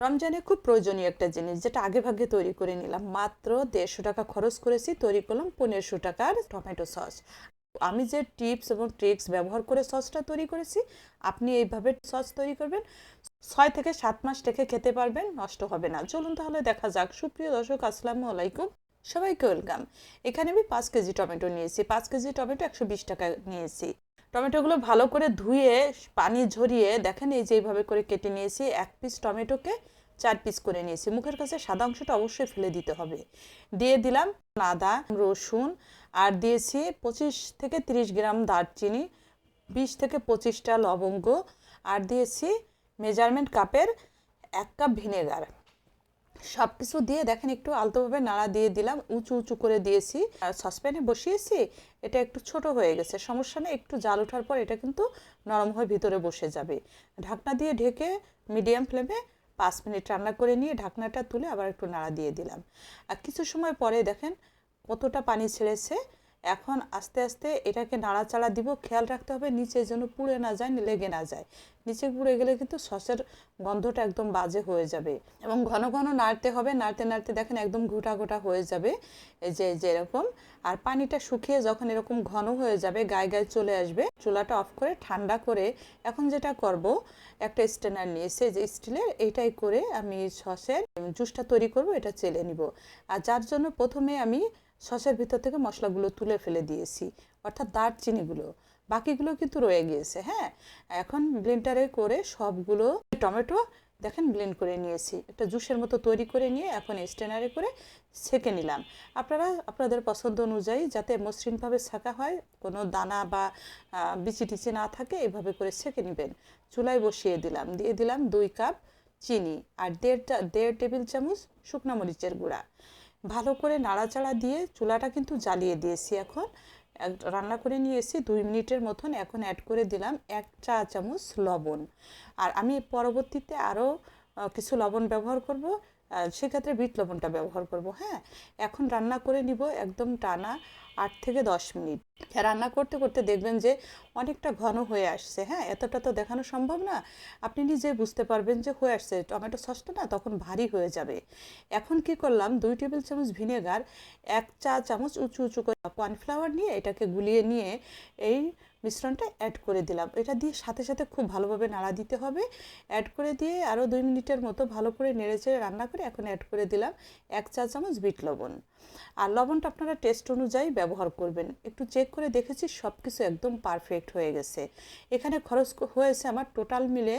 রমজানে খুব প্রয়োজনীয় একটা জিনিস, যেটা আগে ভাগে তৈরি করে নিলাম। মাত্র 150 টাকা খরচ করেছি, তৈরি করলাম 1500 টাকার টমেটো সস। আমি যে টিপস এবং ট্রিক্স ব্যবহার করে সসটা তৈরি করেছি, আপনি এইভাবে সস তৈরি করবেন, 6 থেকে 7 মাস রেখে খেতে পারবেন, নষ্ট হবে না। চলুন তাহলে দেখা যাক। সুপ্রিয় দর্শক, আসসালামু আলাইকুম, সবাইকে ওয়েলকাম। এখানে আমি 5 কেজি টমেটো নিয়েছি। 5 কেজি টমেটো 120 টাকা নিয়েছি। টমেটোগুলো ভালো করে ধুয়ে পানি ঝরিয়ে দেখেন এই যে এইভাবে করে কেটে নিয়েছি। 1 পিস টমেটোকে 4 পিস করে নিয়েছি। মুখের কাছে সাদা অংশটা অবশ্যই ফেলে দিতে হবে। দিয়ে দিলাম আদা, রসুন, আর দিয়েছি 25 থেকে 30 গ্রাম দারচিনি, 20 থেকে 25টা লবঙ্গ, আর দিয়েছি মেজারমেন্ট কাপের 1 কাপ ভিনেগার। সব কিছু দিয়ে দেখেন একটু আলতোভাবে নাড়া দিয়ে দিলাম, উঁচু উঁচু করে দিয়েছি। আর সসপ্যানে বসিয়েছি, এটা একটু ছোট হয়ে গেছে, সমস্যা নেই। একটু জাল ওঠার পর এটা কিন্তু নরম হয়ে ভিতরে বসে যাবে। ঢাকনা দিয়ে ঢেকে মিডিয়াম ফ্লেমে 5 মিনিট রান্না করে নিয়ে ঢাকনাটা তুলে আবার একটু নাড়া দিয়ে দিলাম। আর কিছু সময় পরে দেখেন কতটা পানি ছেড়েছে। এখন আস্তে আস্তে এটাকে নাড়াচাড়া দিব। খেয়াল রাখতে হবে নিচে যেন পুড়ে না যায়, লেগে না যায়। নিচে পুড়ে গেলে কিন্তু সসের গন্ধটা একদম বাজে হয়ে যাবে। এবং ঘন ঘন নাড়তে হবে, নাড়তে নাড়তে দেখেন একদম ঘোটা ঘোটা হয়ে যাবে, এই যে যেরকম। আর পানিটা শুকিয়ে যখন এরকম ঘন হয়ে যাবে, গায়ে গায়ে চলে আসবে, চুলাটা অফ করে ঠান্ডা করে এখন যেটা করব, একটা স্ট্রেনার নিয়েছে যে স্টিলের, এইটাই করে আমি সসের জুসটা তৈরি করব, এটা চেলে নিব। আর যার জন্য প্রথমে আমি সসের ভিতর থেকে মশলাগুলো তুলে ফেলে দিয়েছি, অর্থাৎ দারচিনিগুলো। বাকিগুলো কিন্তু রয়ে গিয়েছে। হ্যাঁ, এখন ব্লেন্ডারে করে সবগুলো টমেটো দেখেন ব্লেন্ড করে নিয়েছি, একটা জুসের মতো তৈরি করে নিয়ে এখন স্ট্রেনারে করে ছেঁকে নিলাম। আপনারা আপনাদের পছন্দ অনুযায়ী যাতে মসৃণভাবে ছাঁকা হয়, কোনো দানা বা বিচি টিচি না থাকে, এভাবে করে ছেঁকে নেবেন। চুলায় বসিয়ে দিলাম, দিয়ে দিলাম 2 কাপ চিনি আর 1.5 টেবিল চামচ শুকনো মরিচের গুঁড়া। ভালো করে নাড়াচাড়া দিয়ে চুলাটা কিন্তু জ্বালিয়ে দিয়েছি। এখন রান্না করে নিয়েছি 2 মিনিটের মতন। এখন অ্যাড করে দিলাম 1 চা চামচ লবণ। আর আমি পরবর্তীতে আরও কিছু লবণ ব্যবহার করব, সেক্ষেত্রে বিট লবণটা ব্যবহার করব। হ্যাঁ, এখন রান্না করে নিব একদম টানা 8 থেকে 10 মিনিট। রান্না করতে করতে দেখবেন যে অনেকটা ঘন হয়ে আসছে। হ্যাঁ, এতটা তো দেখানো সম্ভব না, আপনি নিজে বুঝতে পারবেন যে হয়ে আসছে। টমেটো সসটা না তখন ভারী হয়ে যাবে। এখন কি করলাম, 2 টেবিল চামচ ভিনেগার, 1 চা চামচ উঁচু উঁচু করে কর্নফ্লাওয়ার নিয়ে এটাকে গুলিয়ে নিয়ে এই মিশ্রণটা অ্যাড করে দিলাম। এটা দিয়ে সাথে সাথে খুব ভালোভাবে নাড়া দিতে হবে। অ্যাড করে দিয়ে আরও 2 মিনিটের মতো ভালো করে নেড়েচেড়ে রান্না করে এখন অ্যাড করে দিলাম 1 চা চামচ বিট লবণ। আর লবণটা আপনারা টেস্ট অনুযায়ী ব্যবহার করবেন। একটু চেক করে দেখেছি সব কিছু একদম পারফেক্ট হয়ে গেছে। এখানে খরচ হয়েছে আমার টোটাল মিলে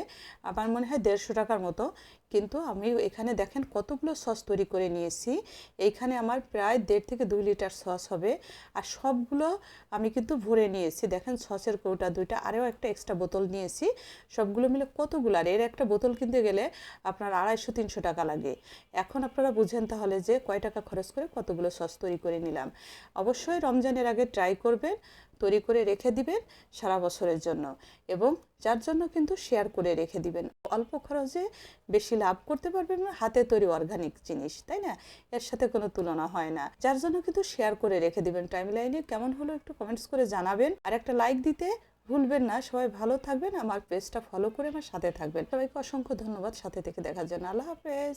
আমার মনে হয় 150 টাকার মতো। কিন্তু আমি এখানে দেখেন কতগুলো সস তৈরি করে নিয়েছি। এইখানে আমার প্রায় 1.5 থেকে 2 লিটার সস হবে। আর সবগুলো আমি কিন্তু ভরে নিয়েছি। দেখেন সসের কৌটা 2টা, আরও একটা এক্সট্রা বোতল নিয়েছি। সবগুলো মিলে কতগুলো, আর এর একটা বোতল কিনতে গেলে আপনার 250-300 টাকা লাগে। এখন আপনারা বুঝেন তাহলে যে কয় টাকা খরচ করে কতগুলো সস তৈরি করে নিলাম। অবশ্যই রমজানের আগে ট্রাই করবেন, তৈরি করে রেখে দিবেন সারা বছরের জন্য। এবং যার জন্য কিন্তু শেয়ার করে রেখে দিবেন। অল্প খরচে বেশি লাভ করতে পারবেন, হাতে তৈরি অর্গানিক জিনিস, তাই না? এর সাথে কোনো তুলনা হয় না। যার জন্য কিন্তু শেয়ার করে রেখে দিবেন। টাইমলাইনে কেমন হলো একটু কমেন্টস করে জানাবেন, আর একটা লাইক দিতে ভুলবেন না। সবাই ভালো থাকবেন, আমার পেজটা ফলো করে আমার সাথে থাকবেন। সবাইকে অসংখ্য ধন্যবাদ সাথে থেকে দেখার জন্য। আল্লাহ হাফেজ।